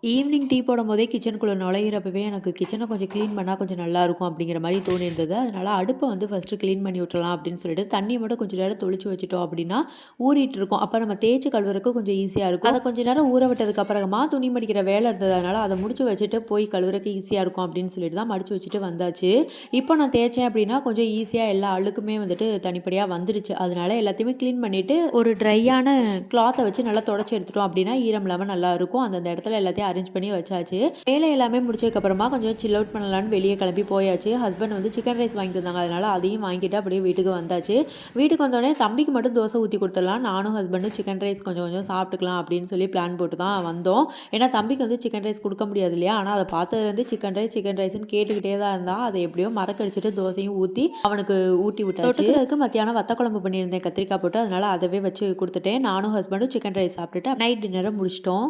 Evening tea போடும்போதே கிச்சனுக்குள்ள நுழையிறப்பவே எனக்கு கிச்சனை கொஞ்சம் கிளீன் பண்ணா கொஞ்சம் நல்லாயிருக்கும் அப்படிங்கிற மாரி தோணியிருந்தது. அதனால அடுப்ப வந்து ஃபர்ஸ்ட்டு கிளீன் பண்ணி விட்டுறலாம் அப்படின்னு சொல்லிட்டு, தண்ணிய மட்டும் கொஞ்சம் நேரம் தொளிச்சு வச்சுட்டோம் அப்படின்னா, ஊறிட்டு இருக்கும். அப்ப நம்ம தேய்ச்சு கழுவுறதுக்கு கொஞ்சம் ஈஸியா இருக்கும். அத கொஞ்ச நேரம் ஊற விட்டதுக்கு அப்புறமா துணி மடிக்கிற வேலை இருந்ததுனால, அத முடிச்சு வச்சுட்டு போய் கழுவுறதுக்கு ஈஸியா இருக்கும் அப்படின்னு சொல்லிட்டு தான் மடிச்சு வச்சுட்டு வந்தாச்சு. இப்போ நான் தேய்ச்சேன் அப்படின்னா, கொஞ்சம் ஈஸியா எல்லா அழுக்குமே வந்துட்டு தனிப்படியா வந்துருச்சு. அதனால எல்லாத்தையுமே கிளீன் பண்ணிட்டு, ஒரு ட்ரையான கிளாத்த வச்சு நல்லா தொடச்சு எடுத்துட்டோம் அப்படின்னா, ஈரம் இல்லாம நல்லாயிருக்கும். அந்தந்த இடத்துல எல்லாத்தையும் அரேஞ்ச் பண்ணி வச்சாச்சு. வேலை எல்லாமே முடிச்சதுக்கப்புறமா கொஞ்சம் சில் அவுட் பண்ணலான்னு வெளிய கிளம்பி போயாச்சு. ஹஸ்பண்ட் வந்து சிக்கன் ரைஸ் வாங்கி தந்தாங்க. அதனால அதையும் வாங்கிட்டு அப்படியே வீட்டுக்கு வந்தாச்சு. வீட்டுக்கு வந்தோனே தம்பிக்கு மட்டும் தோசை ஊத்தி குடுத்துடலாம். நானும் ஹஸ்பண்டும் சிக்கன் ரைஸ் கொஞ்சம் கொஞ்சம் சாப்பிட்டுக்கலாம் அப்படின்னு சொல்லி பிளான் போட்டு தான் வந்தோம். ஏன்னா தம்பிக்கு வந்து சிக்கன் ரைஸ் குடுக்க முடியாது இல்லையா? ஆனா அத பார்த்ததுலேருந்து சிக்கன் ரைஸ்ன்னு கேட்டுக்கிட்டே தான் இருந்தான். அத எப்படியோ மறக்கடிச்சுட்டு தோசையும் ஊத்தி அவனுக்கு ஊட்டி விட்டாச்சு. தொட்டுக்கிறதுக்கு மத்தியானம் வத்த குழம்பு பண்ணியிருந்தேன் கத்திரிக்காய் போட்டு. அதனால அதவே வச்சு குடுத்துட்டேன். நானும் ஹஸ்பண்டும் சிக்கன் ரைஸ் சாப்பிட்டுட்டு நைட் டின்னர முடிச்சுட்டோம்.